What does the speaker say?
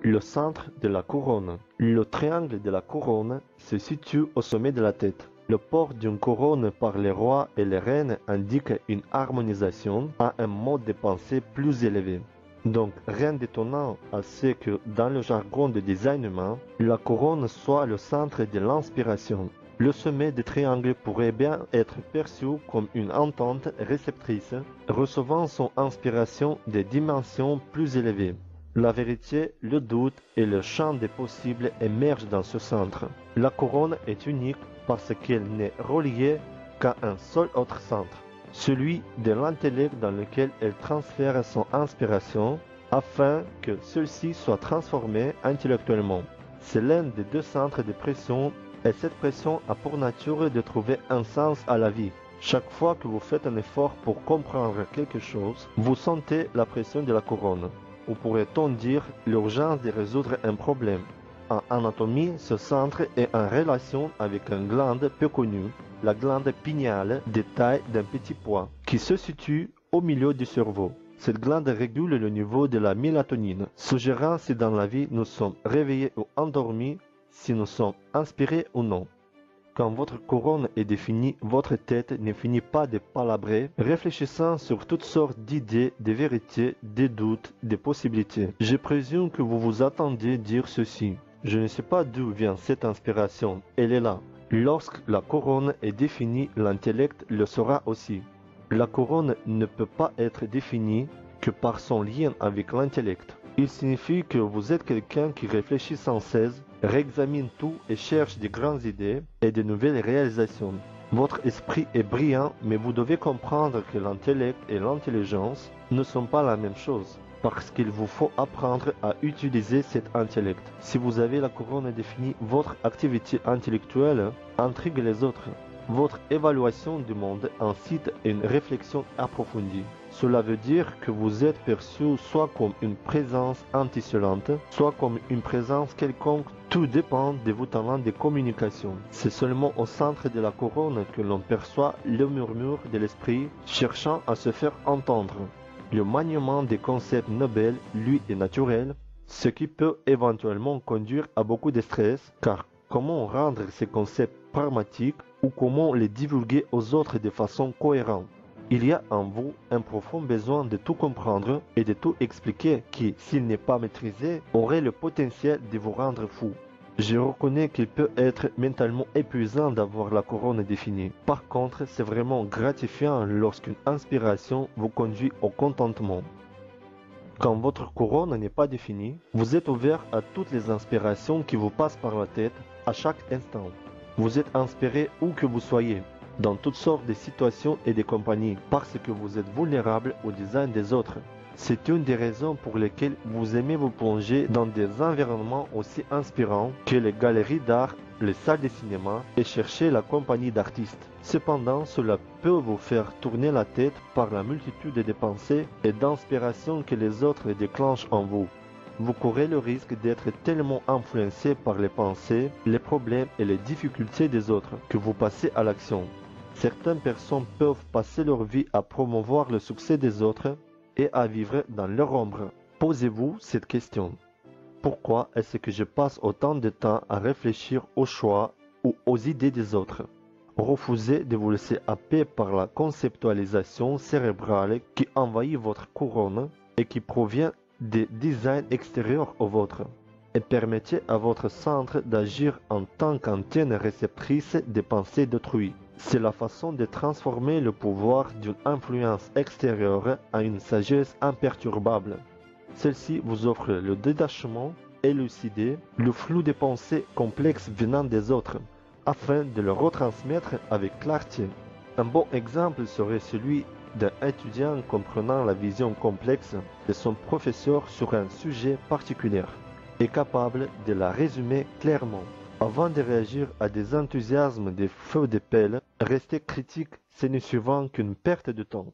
Le centre de la couronne. Le triangle de la couronne se situe au sommet de la tête. Le port d'une couronne par les rois et les reines indique une harmonisation à un mode de pensée plus élevé. Donc, rien d'étonnant à ce que dans le jargon de design humain, la couronne soit le centre de l'inspiration. Le sommet des triangles pourrait bien être perçu comme une entente réceptrice, recevant son inspiration des dimensions plus élevées. La vérité, le doute et le champ des possibles émergent dans ce centre. La couronne est unique parce qu'elle n'est reliée qu'à un seul autre centre, celui de l'intellect dans lequel elle transfère son inspiration afin que celle-ci soit transformée intellectuellement. C'est l'un des deux centres de pression et cette pression a pour nature de trouver un sens à la vie. Chaque fois que vous faites un effort pour comprendre quelque chose, vous sentez la pression de la couronne. Ou pourrait-on dire l'urgence de résoudre un problème. En anatomie, ce centre est en relation avec une glande peu connue, la glande pinéale de taille d'un petit pois, qui se situe au milieu du cerveau. Cette glande régule le niveau de la mélatonine, suggérant si dans la vie nous sommes réveillés ou endormis, si nous sommes inspirés ou non. Quand votre couronne est définie, votre tête ne finit pas de palabrer, réfléchissant sur toutes sortes d'idées, de vérités, de doutes, de possibilités. Je présume que vous vous attendiez dire ceci. Je ne sais pas d'où vient cette inspiration, elle est là. Lorsque la couronne est définie, l'intellect le sera aussi. La couronne ne peut pas être définie que par son lien avec l'intellect. Il signifie que vous êtes quelqu'un qui réfléchit sans cesse, réexamine tout et cherche de grandes idées et de nouvelles réalisations. Votre esprit est brillant, mais vous devez comprendre que l'intellect et l'intelligence ne sont pas la même chose, parce qu'il vous faut apprendre à utiliser cet intellect. Si vous avez la couronne définie, votre activité intellectuelle intrigue les autres. Votre évaluation du monde incite à une réflexion approfondie. Cela veut dire que vous êtes perçu soit comme une présence antisolente, soit comme une présence quelconque. Tout dépend de vos talents de communication. C'est seulement au centre de la couronne que l'on perçoit le murmure de l'esprit cherchant à se faire entendre. Le maniement des concepts nobles, lui, est naturel, ce qui peut éventuellement conduire à beaucoup de stress, car comment rendre ces concepts pragmatiques ou comment les divulguer aux autres de façon cohérente? Il y a en vous un profond besoin de tout comprendre et de tout expliquer qui, s'il n'est pas maîtrisé, aurait le potentiel de vous rendre fou. Je reconnais qu'il peut être mentalement épuisant d'avoir la couronne définie. Par contre, c'est vraiment gratifiant lorsqu'une inspiration vous conduit au contentement. Quand votre couronne n'est pas définie, vous êtes ouvert à toutes les inspirations qui vous passent par la tête à chaque instant. Vous êtes inspiré où que vous soyez, dans toutes sortes de situations et de compagnies, parce que vous êtes vulnérable au design des autres. C'est une des raisons pour lesquelles vous aimez vous plonger dans des environnements aussi inspirants que les galeries d'art, les salles de cinéma et chercher la compagnie d'artistes. Cependant, cela peut vous faire tourner la tête par la multitude de pensées et d'inspirations que les autres déclenchent en vous. Vous courez le risque d'être tellement influencé par les pensées, les problèmes et les difficultés des autres que vous passez à l'action. Certaines personnes peuvent passer leur vie à promouvoir le succès des autres et à vivre dans leur ombre. Posez-vous cette question. Pourquoi est-ce que je passe autant de temps à réfléchir aux choix ou aux idées des autres? Refusez de vous laisser happer par la conceptualisation cérébrale qui envahit votre couronne et qui provient des designs extérieurs au vôtre. Et permettez à votre centre d'agir en tant qu'antenne réceptrice des pensées d'autrui. C'est la façon de transformer le pouvoir d'une influence extérieure à une sagesse imperturbable. Celle-ci vous offre le détachement, élucider le flou des pensées complexes venant des autres, afin de le retransmettre avec clarté. Un bon exemple serait celui d'un étudiant comprenant la vision complexe de son professeur sur un sujet particulier et capable de la résumer clairement. Avant de réagir à des enthousiasmes des feux de pelle, rester critique, ce n'est souvent qu'une perte de temps.